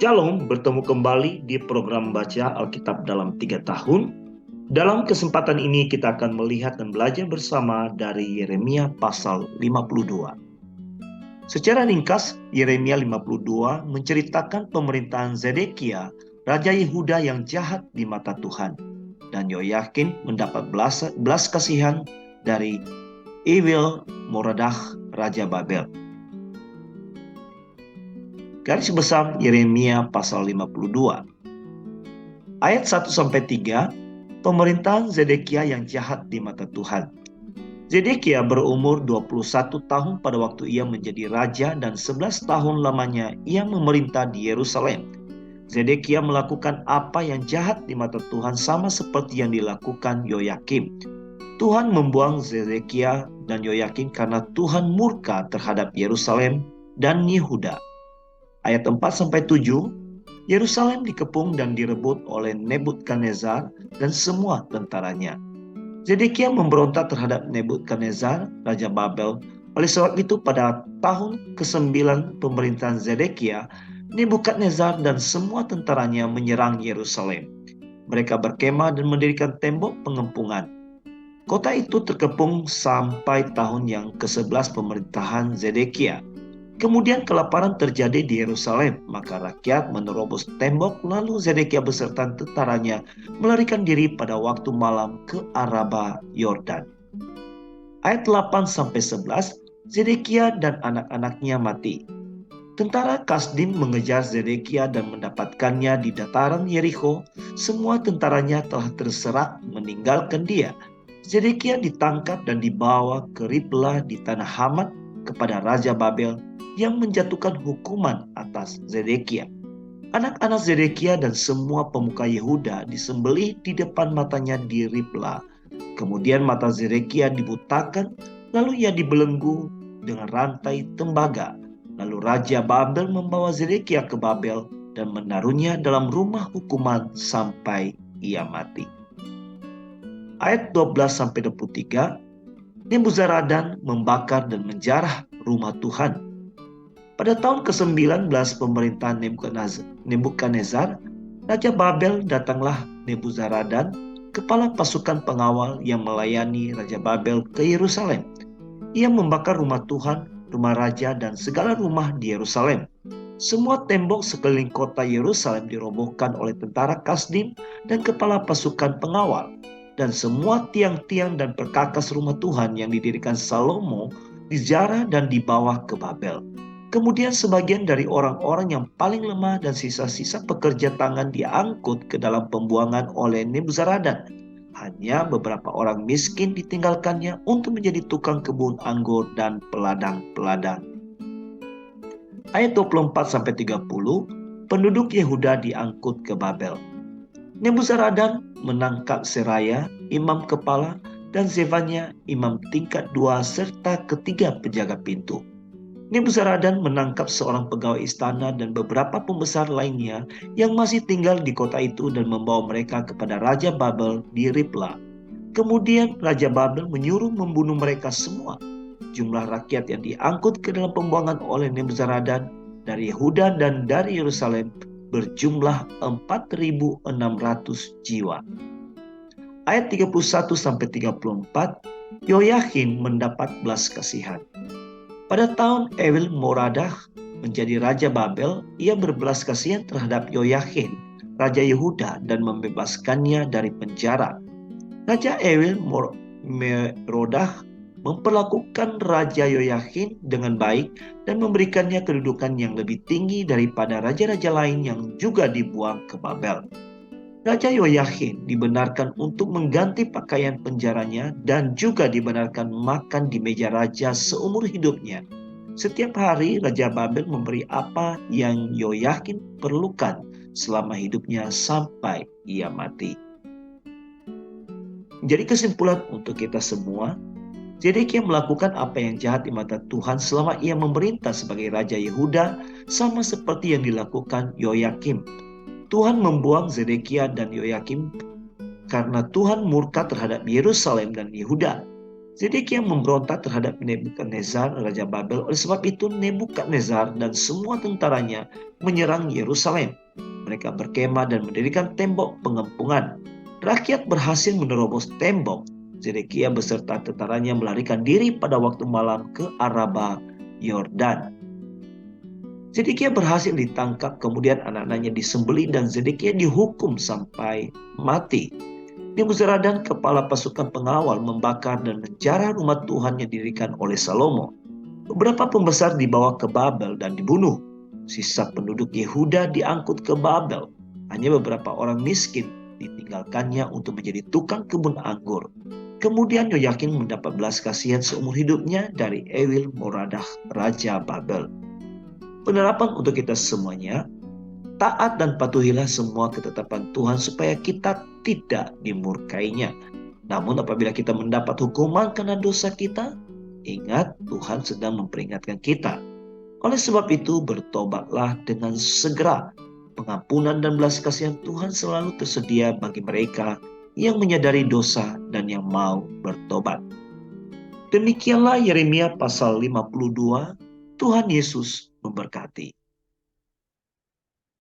Shalom, bertemu kembali di program Baca Alkitab dalam 3 tahun. Dalam kesempatan ini kita akan melihat dan belajar bersama dari Yeremia pasal 52. Secara ringkas, Yeremia 52 menceritakan pemerintahan Zedekia, Raja Yehuda yang jahat di mata Tuhan. Dan Yoyakin mendapat belas kasihan dari Evil Moradach, Raja Babel. Garis besar Yeremia pasal 52. Ayat 1-3, pemerintahan Zedekia yang jahat di mata Tuhan. Zedekia berumur 21 tahun pada waktu ia menjadi raja dan 11 tahun lamanya ia memerintah di Yerusalem. Zedekia melakukan apa yang jahat di mata Tuhan sama seperti yang dilakukan Yoyakim. Tuhan membuang Zedekia dan Yoyakim karena Tuhan murka terhadap Yerusalem dan Yehuda. Ayat 4-7, Yerusalem dikepung dan direbut oleh Nebukadnezar dan semua tentaranya. Zedekia memberontak terhadap Nebukadnezar, Raja Babel. Oleh sebab itu pada tahun ke-9 pemerintahan Zedekia, Nebukadnezar dan semua tentaranya menyerang Yerusalem. Mereka berkemah dan mendirikan tembok pengempungan. Kota itu terkepung sampai tahun yang ke-11 pemerintahan Zedekia. Kemudian kelaparan terjadi di Yerusalem, maka rakyat menerobos tembok, lalu Zedekia beserta tentaranya melarikan diri pada waktu malam ke Araba Yordan. Ayat 8-11, Zedekia dan anak-anaknya mati. Tentara Kasdim mengejar Zedekia dan mendapatkannya di dataran Yerikho. Semua tentaranya telah terserak meninggalkan dia. Zedekia ditangkap dan dibawa ke Riblah di tanah Hamat kepada Raja Babel yang menjatuhkan hukuman atas Zedekia. Anak-anak Zedekia dan semua pemuka Yehuda disembelih di depan matanya di Riblah. Kemudian mata Zedekia dibutakan, lalu ia dibelenggu dengan rantai tembaga. Lalu Raja Babel membawa Zedekia ke Babel dan menaruhnya dalam rumah hukuman sampai ia mati. Ayat 12-23, Nebuzaradan membakar dan menjarah rumah Tuhan. Pada tahun ke-19 pemerintahan Nebukadnezar, Raja Babel, datanglah Nebuzaradan, kepala pasukan pengawal yang melayani Raja Babel ke Yerusalem. Ia membakar rumah Tuhan, rumah raja, dan segala rumah di Yerusalem. Semua tembok sekeliling kota Yerusalem dirobohkan oleh tentara Kasdim dan kepala pasukan pengawal. Dan semua tiang-tiang dan perkakas rumah Tuhan yang didirikan Salomo dijarah dan dibawa ke Babel. Kemudian sebagian dari orang-orang yang paling lemah dan sisa-sisa pekerja tangan diangkut ke dalam pembuangan oleh Nebuzaradan. Hanya beberapa orang miskin ditinggalkannya untuk menjadi tukang kebun anggur dan peladang-peladang. Ayat 24-30, penduduk Yehuda diangkut ke Babel. Nebuzaradan menangkap Seraya, imam kepala, dan Zefanya, imam tingkat 2, serta ketiga penjaga pintu. Nebuzaradan menangkap seorang pegawai istana dan beberapa pembesar lainnya yang masih tinggal di kota itu dan membawa mereka kepada Raja Babel di Riblah. Kemudian Raja Babel menyuruh membunuh mereka semua. Jumlah rakyat yang diangkut ke dalam pembuangan oleh Nebuzaradan dari Yehuda dan dari Yerusalem berjumlah 4.600 jiwa. Ayat 31-34, Yoyakin mendapat belas kasihan. Pada tahun Evil Moradach menjadi Raja Babel, ia berbelas kasihan terhadap Yoyakin, Raja Yehuda, dan membebaskannya dari penjara. Raja Evil Moradach memperlakukan Raja Yoyakin dengan baik dan memberikannya kedudukan yang lebih tinggi daripada raja-raja lain yang juga dibuang ke Babel. Raja Yoyakin dibenarkan untuk mengganti pakaian penjaranya dan juga dibenarkan makan di meja raja seumur hidupnya. Setiap hari Raja Babel memberi apa yang Yoyakin perlukan selama hidupnya sampai ia mati. Jadi kesimpulan untuk kita semua, Zedekia melakukan apa yang jahat di mata Tuhan selama ia memerintah sebagai Raja Yehuda, sama seperti yang dilakukan Yoyakim. Tuhan membuang Zedekia dan Yoyakim karena Tuhan murka terhadap Yerusalem dan Yehuda. Zedekia memberontak terhadap Nebukadnezar, Raja Babel. Oleh sebab itu Nebukadnezar dan semua tentaranya menyerang Yerusalem. Mereka berkemah dan mendirikan tembok pengempungan. Rakyat berhasil menerobos tembok. Zedekia beserta tentaranya melarikan diri pada waktu malam ke Araba Yordan. Zedekia berhasil ditangkap, kemudian anak-anaknya disembelih dan Zedekia dihukum sampai mati. Nebuzaradan, kepala pasukan pengawal, membakar dan menjarah rumah Tuhan yang didirikan oleh Salomo. Beberapa pembesar dibawa ke Babel dan dibunuh. Sisa penduduk Yehuda diangkut ke Babel. Hanya beberapa orang miskin ditinggalkannya untuk menjadi tukang kebun anggur. Kemudian Yoyakin mendapat belas kasihan seumur hidupnya dari Ewil Moradah, Raja Babel. Penerapan untuk kita semuanya: taat dan patuhilah semua ketetapan Tuhan supaya kita tidak dimurkainya. Namun apabila kita mendapat hukuman karena dosa kita, ingat Tuhan sedang memperingatkan kita. Oleh sebab itu bertobatlah dengan segera. Pengampunan dan belas kasihan Tuhan selalu tersedia bagi mereka yang menyadari dosa dan yang mau bertobat. Demikianlah Yeremia pasal 52. Tuhan Yesus memberkati.